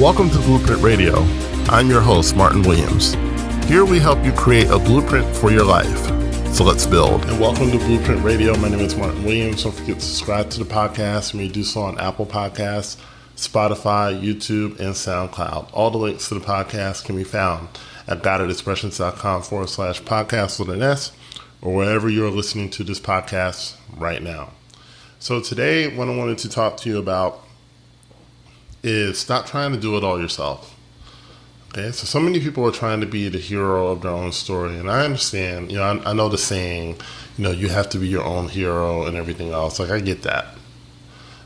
Welcome to Blueprint Radio. I'm your host, Martin Williams. Here we help you create a blueprint for your life. So let's build. And welcome to Blueprint Radio. My name is Martin Williams. Don't forget to subscribe to the podcast. You may do so on Apple Podcasts, Spotify, YouTube, and SoundCloud. All the links to the podcast can be found at guidedexpressions.com/podcast with an S, or wherever you're listening to this podcast right now. So today, what I wanted to talk to you about is stop trying to do it all yourself. Okay, so many people are trying to be the hero of their own story, and I understand. I know the saying, you have to be your own hero and everything else. Like, I get that.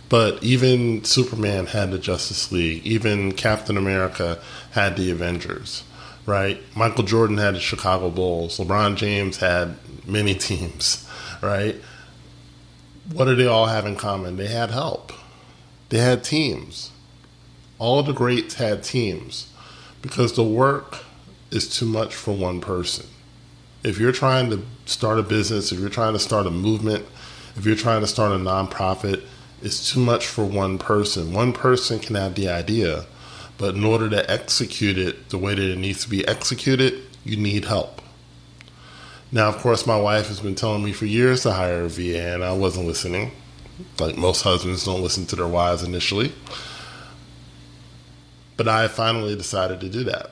But even Superman had the Justice League. Even Captain America had the Avengers, right? Michael Jordan had the Chicago Bulls. LeBron James had many teams, right? What do they all have in common? They had help. They had teams. All of the greats had teams because the work is too much for one person. If you're trying to start a business, if you're trying to start a movement, if you're trying to start a nonprofit, it's too much for one person. One person can have the idea, but in order to execute it the way that it needs to be executed, you need help. Now, of course, my wife has been telling me for years to hire a VA, and I wasn't listening. Like most husbands don't listen to their wives initially. But I finally decided to do that.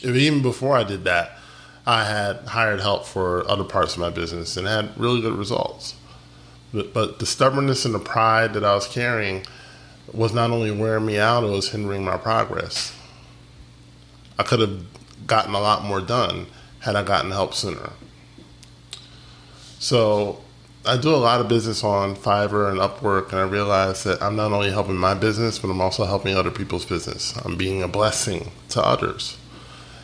Even before I did that, I had hired help for other parts of my business and had really good results. But the stubbornness and the pride that I was carrying was not only wearing me out, it was hindering my progress. I could have gotten a lot more done had I gotten help sooner. So I do a lot of business on Fiverr and Upwork, and I realize that I'm not only helping my business, but I'm also helping other people's business. I'm being a blessing to others.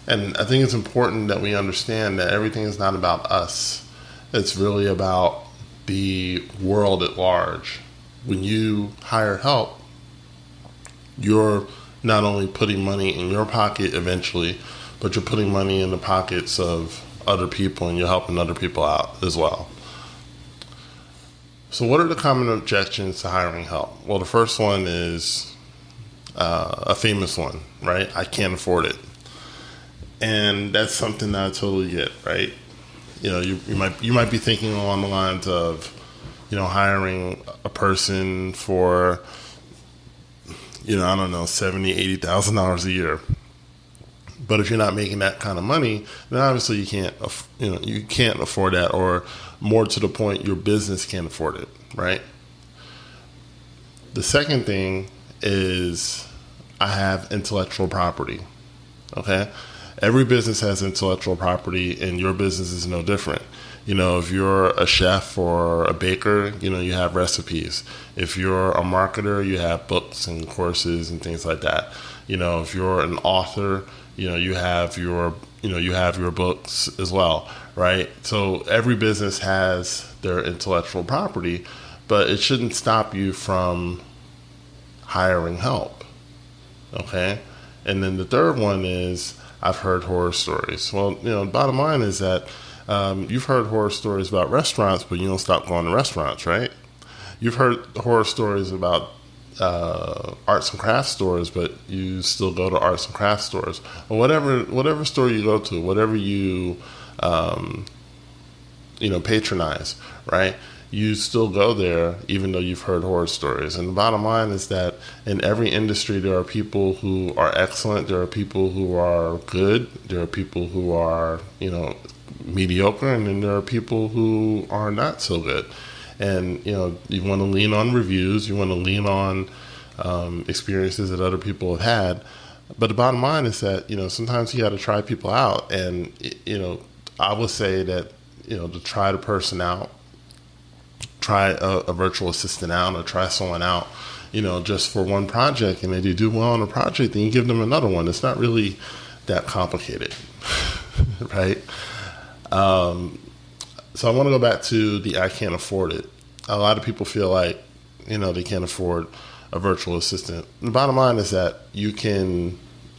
And I think it's important that we understand that everything is not about us. It's really about the world at large. When you hire help, you're not only putting money in your pocket eventually, but you're putting money in the pockets of other people, and you're helping other people out as well. So what are the common objections to hiring help? Well, the first one is a famous one, right? I can't afford it. And that's something that I totally get, right? You might be thinking along the lines of, hiring a person for, $70,000, $80,000 a year. But if you're not making that kind of money, then obviously you can't afford that, or more to the point, your business can't afford it, right? The second thing is I have intellectual property, okay? Every business has intellectual property, and your business is no different. If you're a chef or a baker, you have recipes. If you're a marketer, you have books and courses and things like that. If you're an author, you have your books as well, right? So every business has their intellectual property, but it shouldn't stop you from hiring help, okay? And then the third one is I've heard horror stories. Well, the bottom line is that you've heard horror stories about restaurants, but you don't stop going to restaurants, right? You've heard horror stories about arts and crafts stores, but you still go to arts and crafts stores, or whatever store you go to, whatever you patronize, right? You still go there even though you've heard horror stories. And the bottom line is that in every industry there are people who are excellent, there are people who are good, there are people who are mediocre, and then there are people who are not so good. And, you want to lean on reviews, you want to lean on experiences that other people have had. But the bottom line is that, sometimes you got to try people out. And, I would say that, to try the person out, try a virtual assistant out, or try someone out, just for one project. And if they do well on a project, then you give them another one. It's not really that complicated, right? So I want to go back to the I can't afford it. A lot of people feel like, they can't afford a virtual assistant. The bottom line is that you can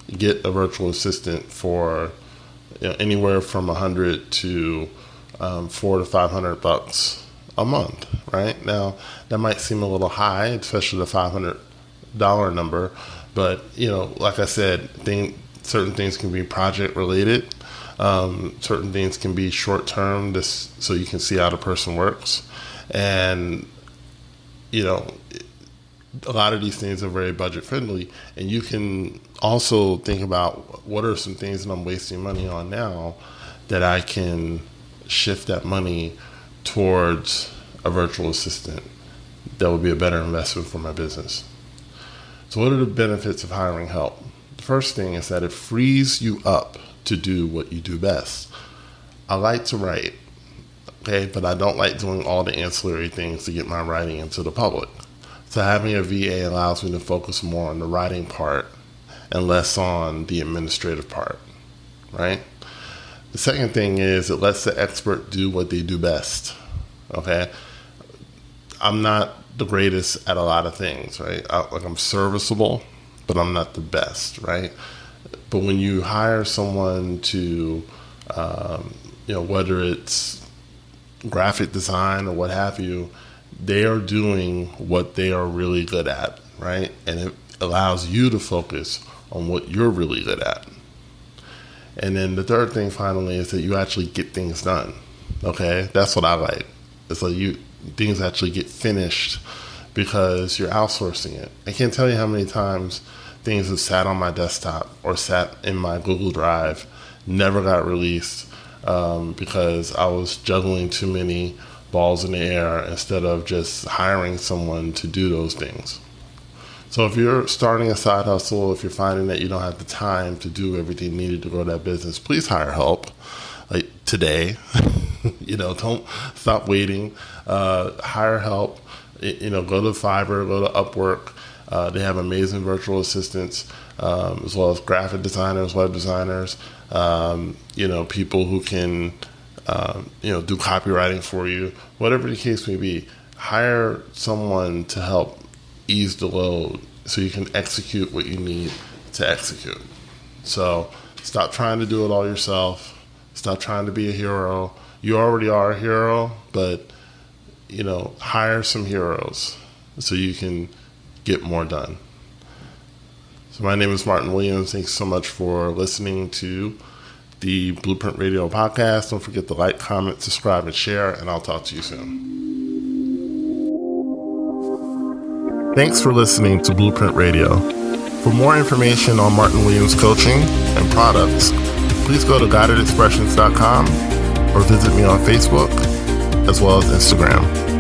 get a virtual assistant for anywhere from $100 to $400 to $500 a month, right? Now, that might seem a little high, especially the $500 number, But, like I said, certain things can be project related. Certain things can be short term, so you can see how the person works. And, a lot of these things are very budget friendly. And you can also think about what are some things that I'm wasting money on now that I can shift that money towards a virtual assistant that would be a better investment for my business. So what are the benefits of hiring help? The first thing is that it frees you up to do what you do best. I like to write, okay, but I don't like doing all the ancillary things to get my writing into the public. So having a VA allows me to focus more on the writing part and less on the administrative part, right? The second thing is it lets the expert do what they do best, okay? I'm not the greatest at a lot of things, right? I'm serviceable, but I'm not the best, right? But when you hire someone to, whether it's graphic design or what have you, they are doing what they are really good at, right? And it allows you to focus on what you're really good at. And then the third thing finally is that you actually get things done, okay? That's what I like. It's like things actually get finished because you're outsourcing it. I can't tell you how many times things have sat on my desktop or sat in my Google Drive, never got released because I was juggling too many balls in the air instead of just hiring someone to do those things. So if you're starting a side hustle, if you're finding that you don't have the time to do everything needed to grow that business, please hire help. Like today, don't stop waiting. Hire help. Go to Fiverr, go to Upwork. They have amazing virtual assistants, as well as graphic designers, web designers. People who can, do copywriting for you. Whatever the case may be, hire someone to help ease the load so you can execute what you need to execute. So stop trying to do it all yourself. Stop trying to be a hero. You already are a hero, but, hire some heroes so you can get more done. So my name is Martin Williams. Thanks so much for listening to the Blueprint Radio podcast. Don't forget to like, comment, subscribe, and share, and I'll talk to you soon. Thanks for listening to Blueprint Radio. For more information on Martin Williams coaching and products, please go to guidedexpressions.com or visit me on Facebook as well as Instagram.